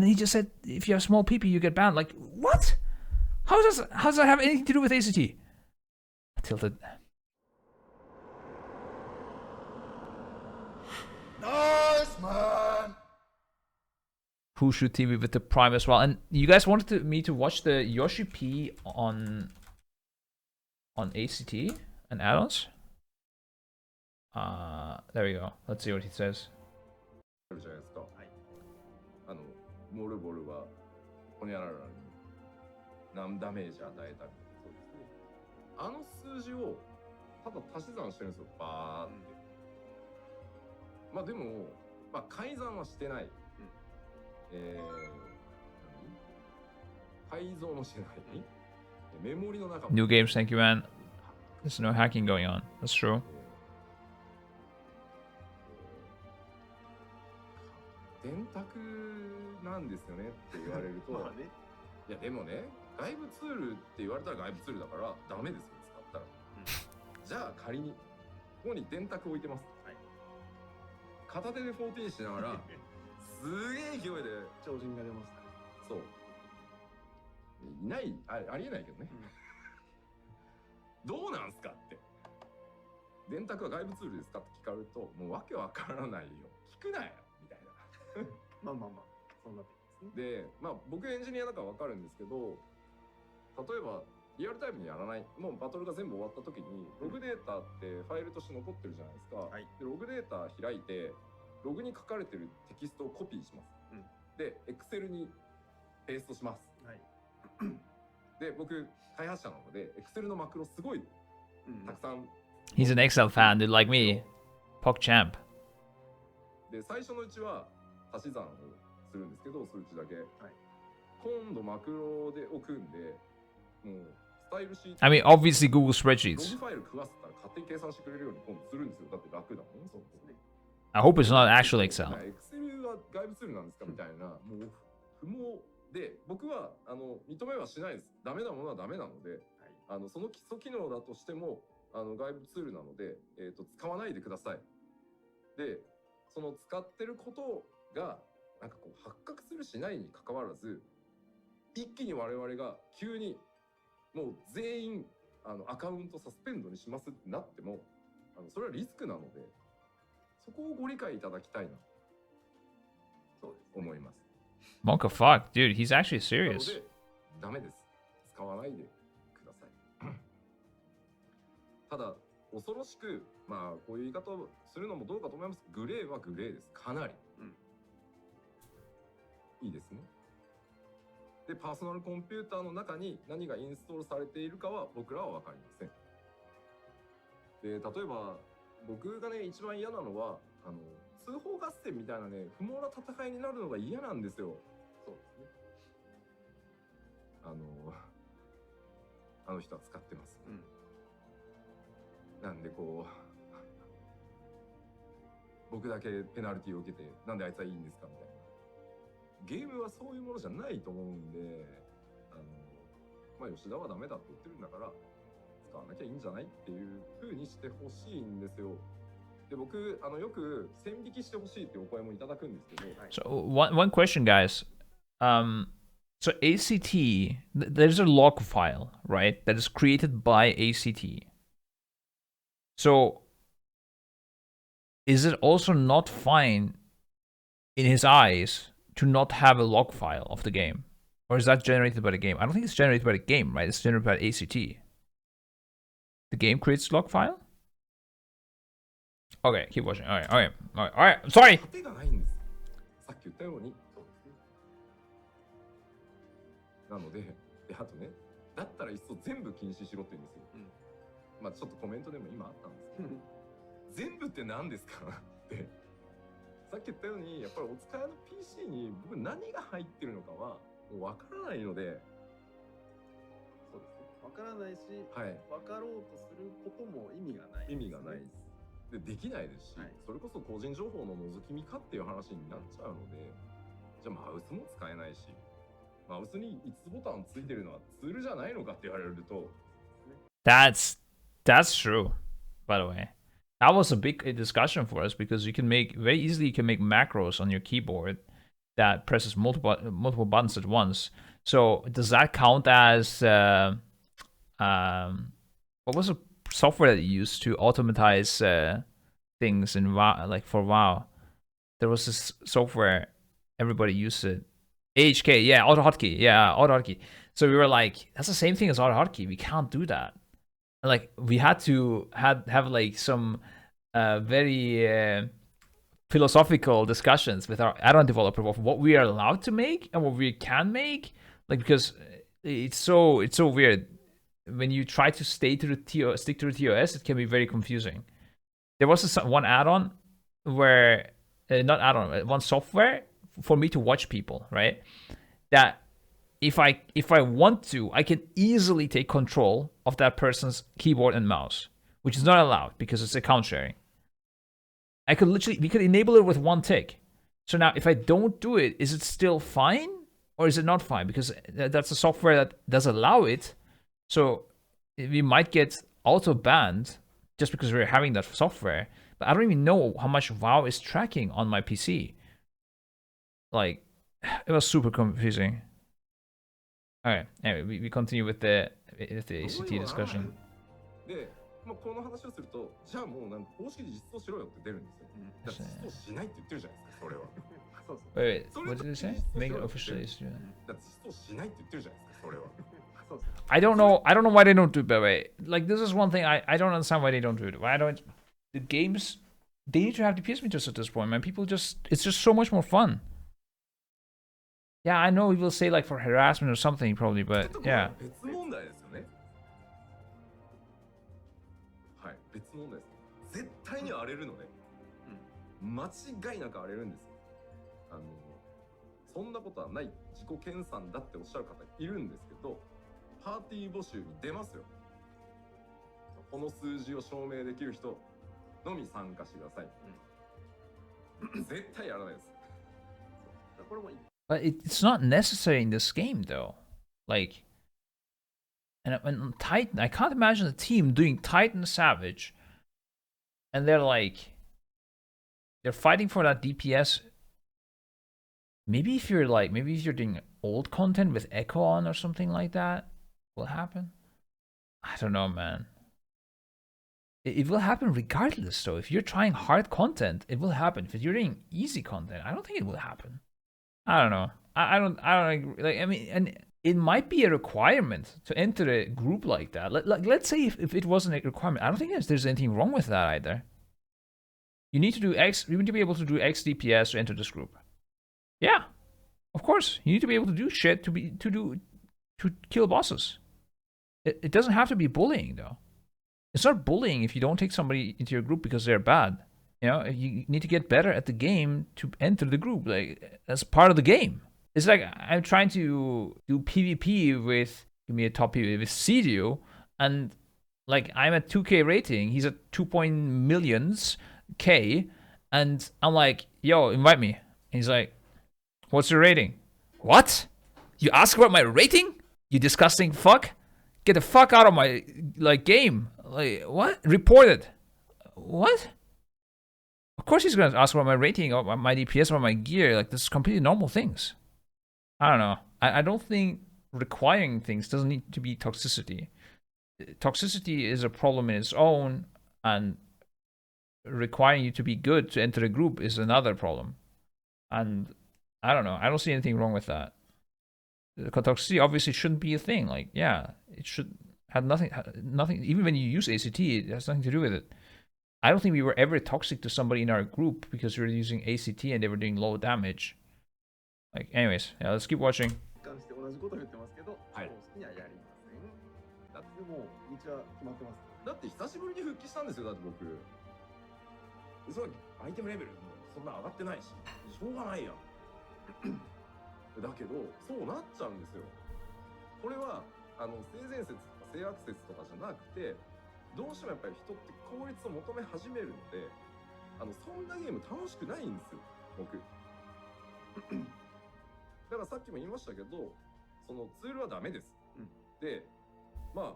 And then he just said, if you have small PP, you get banned. Like, what? How does that have anything to do with ACT? Tilted. Nice, man! Who should TV with the Prime as well? And you guys wanted me to watch the Yoshi P on ACT and add-ons? There we go. Let's see what he says. じゃないですか。はい。モルボルはホニャララに何ダメージ与えたり、そうですね。数字をただ足し算してるんですよ。バーって。まあでも、まあ改ざんはしてない。改造もしてない。メモリの中。New games, thank you, man. There's no hacking going on. That's true. 電卓なんですよねって言われると、まあね、いやでもね、外部ツールって言われたら外部ツールだからダメですよ、使ったら。じゃあ仮にここに電卓置いてます。はい、片手で14しながらすげえ勢いで超人が出ます。そう。いない、ありえないけどね。どうなんすかって。電卓は外部ツールですかって聞かれると、もうわけわからないよ。聞くなよ。まあまあまあ、そんなですね。で、まあ僕エンジニアだからわかるんですけど、例えばリアルタイムにやらない、もうバトルが全部終わった時にログデータってファイルとして残ってるじゃないですか。はい、でログデータ開いて、ログに書かれてるテキストをコピーします。で、Excel にペーストします。はい、で、僕開発者なので Excel のマクロすごいたくさん。He's an Excel fan, dude, like me. PogChamp. で、最初のうちは足し算をするんですけど、数値だけ。はい、今度マクロで置くんで、もうスタイルシート。I mean, obviously Google Spreadsheets. ログファイル食わせたら勝手に計算してくれるように今度するんですよ。だって楽だもん。そうですね。I hope it's not actual Excel. Excel は外部ツールなんですかみたいな、もう不毛で、僕は認めはしないです。ダメなものはダメなので、はい、その基礎機能だとしても外部ツールなので、使わないでください。で、その使ってることがなんかこう発覚するしないに関わらず、一気に我々が急にもう全員アカウントサスペンドにしますってなっても、それはリスクなので、そこをご理解いただきたいなと思います。Monka fuck, dude, he's actually serious. ダメです。使わないでください。ただ恐ろしく、まあこういう言い方をするのもどうかと思います。グレーはグレーです。かなり。いいですね。で、パーソナルコンピューターの中に何がインストールされているかは僕らは分かりません。で、例えば僕がね一番嫌なのは通報合戦みたいなね不毛な戦いになるのが嫌なんですよ。そうですね。あの人は使ってます。なんでこう僕だけペナルティを受けてなんであいつはいいんですかみたいな。ゲームはそういうものじゃないと思うんで、まあ吉田はダメだって言ってるんだから使わなきゃいいんじゃないっていう風にしてほしいんですよ。で、僕よく線引きしてほしいってお声もいただくんですけど。So one question, guys. So ACT, there's a log file, right? That is created by ACT. So is it also not fine in his eyes to not have a log file of the game? Or is that generated by the game? I don't think it's generated by the game, right? It's generated by ACT. The game creates log file? Okay, keep watching. Alright. Sorry! 盾がないんです。さっき言ったように。なので、あとね、だったらいっそ全部禁止しろって言うんですよ。まあちょっとコメントでも今あったんですけど、全部って何ですかって。さっき言ったように、やっぱりお使いの PC に僕何が入ってるのかはもうわからないので、そうですね。わからないし、はい、わかろうとすることも意味がない。意味がないです。で、できないですし、はい、それこそ個人情報の覗き見かっていう話になっちゃうので、じゃあマウスも使えないし、マウスに5つボタンついてるのはツールじゃないのかって言われると。That's true, by the way. That was a big discussion for us because you can make very easily you can make macros on your keyboard that presses multiple buttons at once. So does that count as what was the software that you used to automatize things in WoW, like for WoW? There was this software, everybody used it. AHK, yeah, auto hotkey, yeah, auto hotkey. So we were like, that's the same thing as auto hotkey. We can't do that. And like we had to have like some very philosophical discussions with our add-on developer of what we are allowed to make and what we can make. Like because it's so weird when you try to stick to the TOS, it can be very confusing. There was one add-on where not add-on, one software for me to watch people, right? That if I want to, I can easily take control of that person's keyboard and mouse, which is not allowed because it's account sharing. We could enable it with one tick. So now if I don't do it, is it still fine or is it not fine? Because that's a software that does allow it. So we might get auto banned just because we're having that software. But I don't even know how much WoW is tracking on my PC. Like, it was super confusing. Alright, anyway, we continue with the ACT discussion. まあ、この話をすると、じゃあもうなんか公式で実装しろよって出るんですよ。だって実装しないって言ってるじゃないですか、それは。そうそう。Wait, what did you say? Make it officially. だって実装しないって言ってるじゃないですか、それは。I don't know why they don't do it that way. Like, this is one thing I don't understand why they don't do it. Why don't the games, they need to have DPS meters at this point, man. People just, it's just so much more fun. Yeah, I know we will say like for harassment or something probably, but yeah. 別問題ですよね。はい、別問題です。絶対に荒れるのね。間違いなく荒れるんですよ。そんなことはない自己研鑽だっておっしゃる方いるんですけど、パーティー募集に出ますよ。この数字を証明できる人のみ参加してください。絶対やらないです。これも But it's not necessary in this game, though. Like, and Titan, I can't imagine a team doing Titan Savage, and they're fighting for that DPS. Maybe if you're doing old content with Echo on or something like that, will happen. I don't know, man. It will happen regardless, though. If you're trying hard content, it will happen. If you're doing easy content, I don't think it will happen. I don't know. I don't agree. Like, I mean, and it might be a requirement to enter a group like that. Let's say if it wasn't a requirement, I don't think there's anything wrong with that either. You need to do X. You need to be able to do X DPS to enter this group. Yeah, of course. You need to be able to do shit to kill bosses. It doesn't have to be bullying though. It's not bullying if you don't take somebody into your group because they're bad. You know, you need to get better at the game to enter the group. Like, that's part of the game. It's like I'm trying to do PvP with, give me a top PvP with Cedio, and like I'm at 2K rating, he's at 2 millions K, and I'm like, yo, invite me. And he's like, what's your rating? What? You ask about my rating? You disgusting fuck? Get the fuck out of my like game. Like, what? Report it. What? Of course he's gonna ask about my rating, or my DPS, or my gear. Like, this is completely normal things. I don't know. I don't think requiring things doesn't need to be toxicity. Toxicity is a problem in its own, and requiring you to be good to enter a group is another problem. And I don't know. I don't see anything wrong with that. Toxicity obviously shouldn't be a thing. Like, yeah, it should have nothing. Even when you use ACT, it has nothing to do with it. I don't think we were ever toxic to somebody in our group because we were using ACT and they were doing low damage. Like, anyways, yeah, let's keep watching. だって久しぶりに復帰したんですよ。だって僕そうアイテムレベルもそんな上がってないし、しょうがないやん。だけどそうなっちゃうんですよ。これは性善説とか性悪説とかじゃなくて、どうしてもやっぱり人って効率を求め始めるので、そんなゲーム楽しくないんですよ、僕。だからさっきも言いましたけど、そのツールはダメです。で、まあ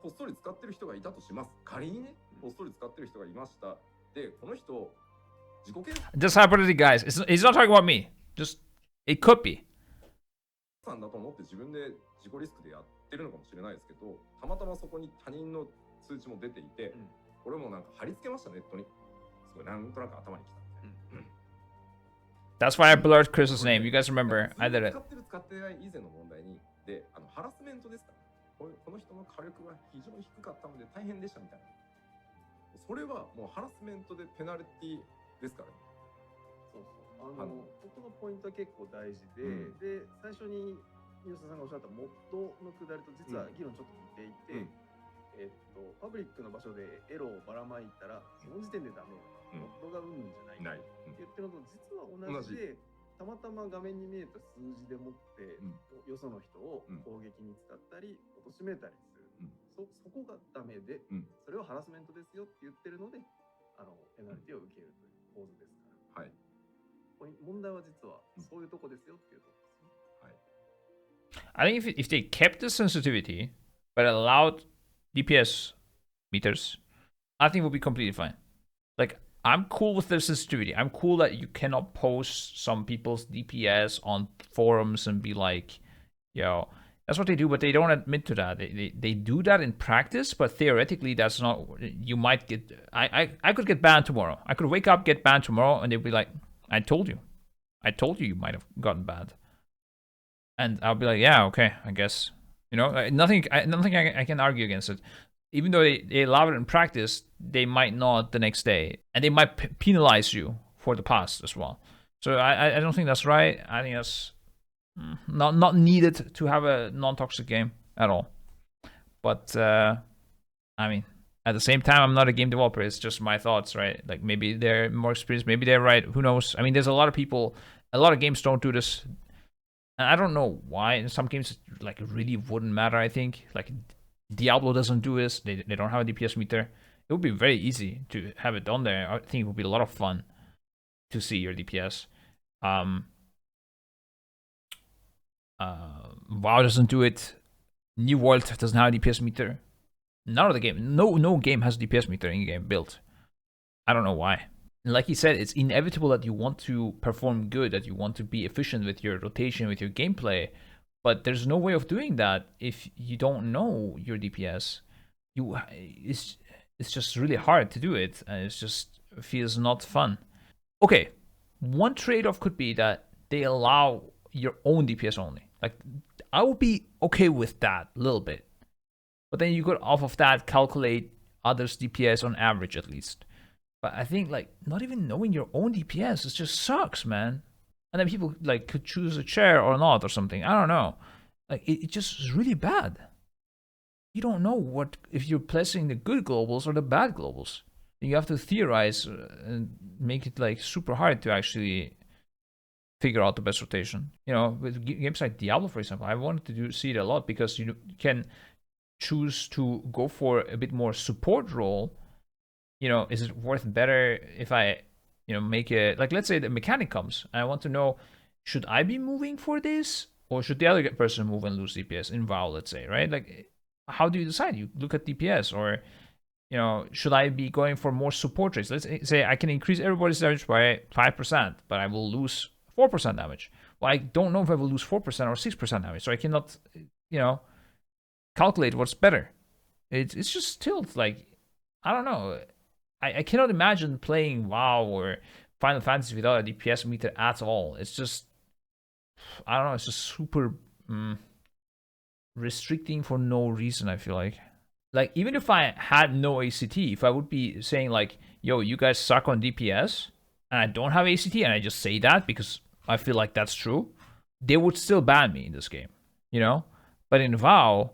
こっそり使ってる人がいたとします。仮にね、こっそり使ってる人がいました。で、この人自己検 Just hypothetically, guys. He's not talking about me. Just It could be. さんだと思って自分で自己リスクでやってるのかもしれないですけど、たまたまそこに他人の通知も出ていて、俺もなんか貼り付けましたネットに。すごいなんとなく頭にきたみたいな。That's why I blurred Chris's name. You guys remember? I did it. 使ってる使ってない以前の問題にで、ハラスメントですか、この人の火力が非常に低かったので大変でしたみたいな。それはもうハラスメントでペナルティですからね。そうそう。ここのポイントは結構大事で、で、最初に三好さんがおっしゃったモッドのくだりと実は議論ちょっと似ていて、パブリックの場所でエロをばらまいたら、その時点でダメ。モッドがうんじゃない。って言ってるのと実は同じで、たまたま画面に見えた数字でもって、よその人を攻撃に使ったり、貶めたりする。そこがダメで、それをハラスメントですよって言ってるので、ペナルティを受けるという構図ですから。はい。問題は実はそういうとこですよっていうとこですね。はい。I think if they kept the sensitivity but allowed DPS meters, I think it would be completely fine. Like, I'm cool with the sensitivity. I'm cool that you cannot post some people's DPS on forums and be like, yo, that's what they do, but they don't admit to that. They do that in practice, but theoretically, that's not. You might get. I could get banned tomorrow. I could wake up, get banned tomorrow, and they'd be like, I told you you might have gotten banned. And I'll be like, yeah, okay, I guess. You know, nothing I can argue against it. Even though they allow it in practice, they might not the next day. And they might penalize you for the past as well. So I don't think that's right. I think that's not needed to have a non-toxic game at all. But, I mean, at the same time, I'm not a game developer. It's just my thoughts, right? Like, maybe they're more experienced. Maybe they're right. Who knows? I mean, there's a lot of people, a lot of games don't do this. And I don't know why. In some games, like, it really wouldn't matter, I think. Like, Diablo doesn't do this. They don't have a DPS meter. It would be very easy to have it on there. I think it would be a lot of fun to see your DPS. WoW doesn't do it. New World doesn't have a DPS meter. None of the game. No game has a DPS meter in game built. I don't know why. And like he said, it's inevitable that you want to perform good, that you want to be efficient with your rotation, with your gameplay. But there's no way of doing that if you don't know your DPS. It's just really hard to do it, and it just feels not fun. Okay, one trade-off could be that they allow your own DPS only. Like, I would be okay with that a little bit. But then you could, off of that, calculate others' DPS on average at least. But I think, like, not even knowing your own DPS, it just sucks, man. And then people, like, could choose a chair or not or something. I don't know. Like, it just is really bad. You don't know what if you're placing the good globals or the bad globals. You have to theorize and make it, like, super hard to actually figure out the best rotation. You know, with games like Diablo, for example, I wanted to see it a lot because you can choose to go for a bit more support role. You know, is it worth better if I, you know, make it, like, let's say the mechanic comes and I want to know, should I be moving for this or should the other person move and lose DPS in WoW, let's say, right? Like, how do you decide? You look at DPS, or, you know, should I be going for more support rates? Let's say I can increase everybody's damage by 5%, but I will lose 4% damage. Well, I don't know if I will lose 4% or 6% damage, so I cannot, you know, calculate what's better. It's just still, like, I don't know. I cannot imagine playing WoW or Final Fantasy without a DPS meter at all. It's just, I don't know, it's just super restricting for no reason, I feel like. Like, even if I had no ACT, if I would be saying, like, yo, you guys suck on DPS, and I don't have ACT, and I just say that because I feel like that's true, they would still ban me in this game, you know? But in WoW,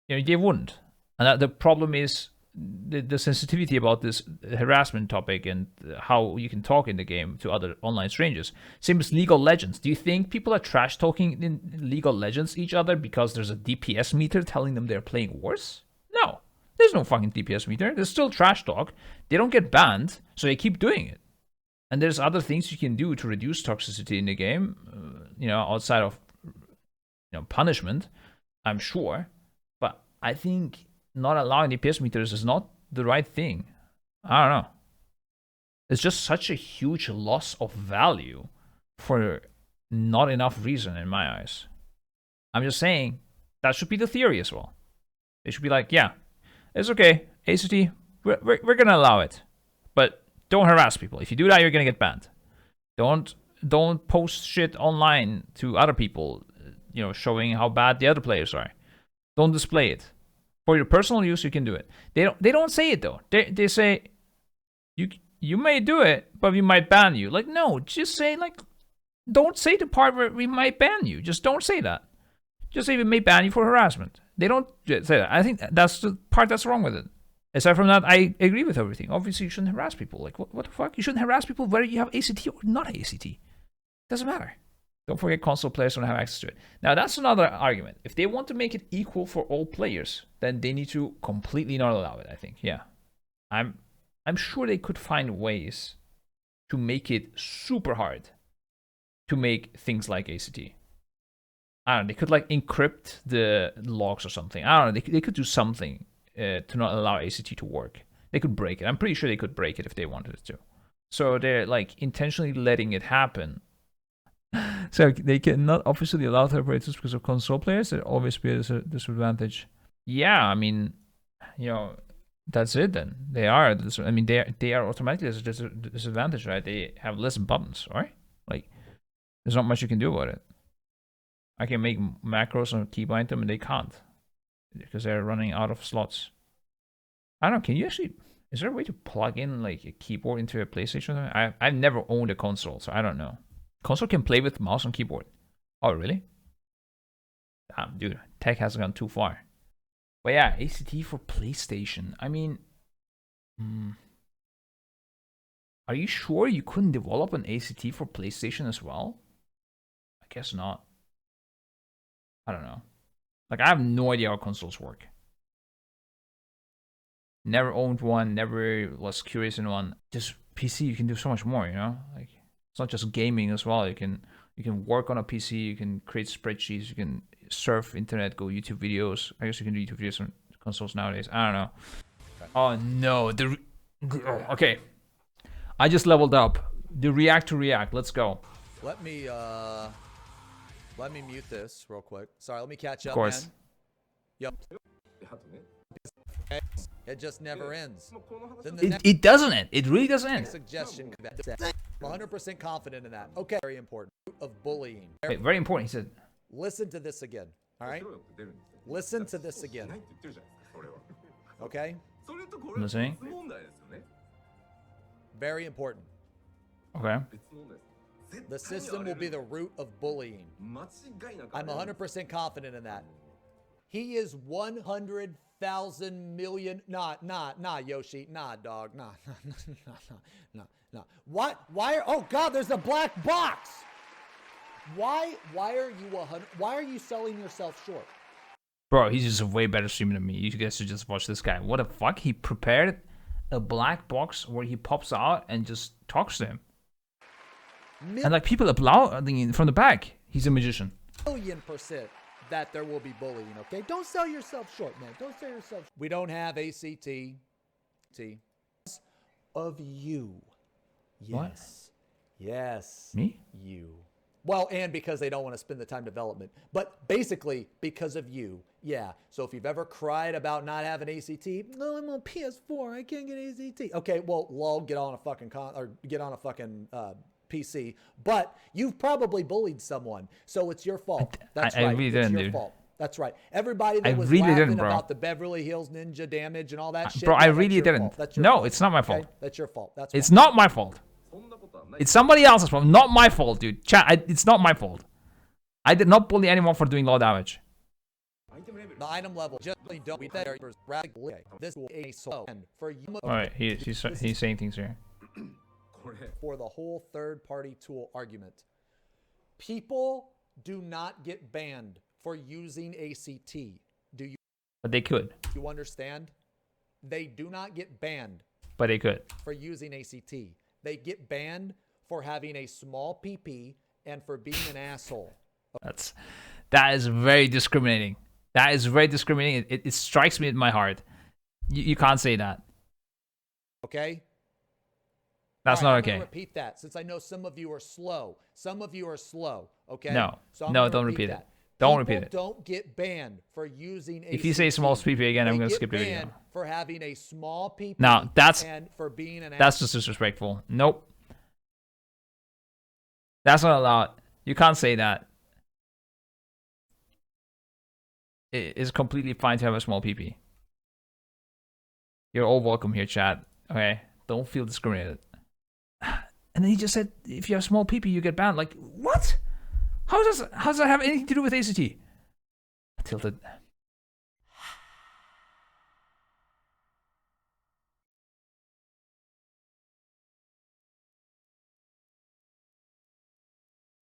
you know, they wouldn't. And the problem is the sensitivity about this harassment topic and how you can talk in the game to other online strangers. Same as League of Legends. Do you think people are trash talking in League of Legends each other because there's a DPS meter telling them they're playing worse? No. There's no fucking DPS meter. There's still trash talk. They don't get banned, so they keep doing it. And there's other things you can do to reduce toxicity in the game, you know, outside of, you know, punishment, I'm sure. But I think not allowing DPS meters is not the right thing. I don't know. It's just such a huge loss of value for not enough reason in my eyes. I'm just saying that should be the theory as well. They should be like, yeah, it's okay, ACT, we're gonna allow it, but don't harass people. If you do that, you're gonna get banned. Don't post shit online to other people, showing how bad the other players are. Don't display it. For your personal use, you can do it. They don't say it though. They say you may do it, but we might ban you. Like, no, just say, like, don't say the part where we might ban you. Just don't say that. Just say we may ban you for harassment. They don't say that. I think that's the part that's wrong with it. Aside from that, I agree with everything. Obviously, you shouldn't harass people. Like, what the fuck? You shouldn't harass people whether you have ACT or not ACT. Doesn't matter. Don't forget, console players don't have access to it. Now, that's another argument. If they want to make it equal for all players, then they need to completely not allow it, I think. Yeah. I'm sure they could find ways to make it super hard to make things like ACT. I don't know. They could, like, encrypt the logs or something. I don't know. They could do something to not allow ACT to work. They could break it. I'm pretty sure they could break it if they wanted it to. So they're, like, intentionally letting it happen. So they cannot officially allow third operators because of console players. There always be a disadvantage. Yeah, I mean, that's it then. They are. I mean, they are automatically a disadvantage, right? They have less buttons, right? Like, there's not much you can do about it. I can make macros on key item and they can't because they're running out of slots. I don't know. Can you actually? Is there a way to plug in like a keyboard into a PlayStation? I've never owned a console, so I don't know. Console can play with mouse and keyboard. Oh, really? Damn, dude. Tech hasn't gone too far. But yeah, ACT for PlayStation. I mean, are you sure you couldn't develop an ACT for PlayStation as well? I guess not. I don't know. Like, I have no idea how consoles work. Never owned one, never was curious in one. Just PC, you can do so much more, Like, it's not just gaming as well. You can work on a PC, you can create spreadsheets, you can surf internet, go YouTube videos. I guess you can do YouTube videos on consoles nowadays. I don't know. Oh no, okay. I just leveled up. The react to react. Let's go. Let me mute this real quick. Sorry, let me catch up. Of course. Man. Yep. It just never ends. It doesn't end. It really doesn't end. Suggestion. I'm 100% confident in that. Okay. Very important. Of bullying. Wait, very important. He said. Listen to this again. All right. Listen to this again. Okay. I'm listening. Very important. Okay. The system will be the root of bullying. I'm 100% confident in that. He is 100,000 million. Nah, Yoshi. Nah, dog. Nah. What? Why? Oh God, there's a black box. Why are you 100? Why are you selling yourself short? Bro, he's just a way better streamer than me. You guys should just watch this guy. What the fuck? He prepared a black box where he pops out and just talks to him. And like people applauding from the back. He's a magician. $1,000,000% that there will be bullying, okay? Don't sell yourself short, man. Don't sell yourself short. We don't have ACT. Of you. Yes. What? Yes. Me? You. Well, and because they don't want to spend the time development. But basically, because of you. Yeah. So if you've ever cried about not having ACT, no, I'm on PS4. I can't get ACT. Okay, well, lol, get on a fucking PC. But you've probably bullied someone. So it's your fault. That's right. I really didn't, it's your dude. fault. That's right. Everybody that was really laughing didn't, bro. about the Beverly Hills Ninja damage and all that shit. Bro, I really that's your didn't. fault. That's your No, fault. it's not my Okay? fault. That's your fault. That's It's why. not my fault. It's somebody else's fault. Not my fault, dude. Chat, it's not my fault. I did not bully anyone for doing low damage. The item level just don't be there. This will a so for you. Alright, he's saying things here. For the whole third-party tool argument, people do not get banned for using ACT. Do But they could. you understand? They do not get banned But they could. for using ACT. They get banned for having a small PP and for being an asshole. That is very discriminating. That is very discriminating. It strikes me in my heart. You can't say that. Okay? That's All right, not I'm gonna okay. repeat that since I know some of you are slow. Some of you are slow. Okay. No. So I'm No, gonna don't repeat it. that. Don't People repeat it. Don't get banned for using ACT. If you say small PP again, I'm They gonna get skip the video. banned for having a small PP. No, that's- and for being an That's just disrespectful. Nope. That's not allowed. You can't say that. It is completely fine to have a small PP. You're all welcome here, chat. Okay? Don't feel discriminated. And then he just said, if you have small PP, you get banned. Like, what? How does that have anything to do with ACT? Tilted.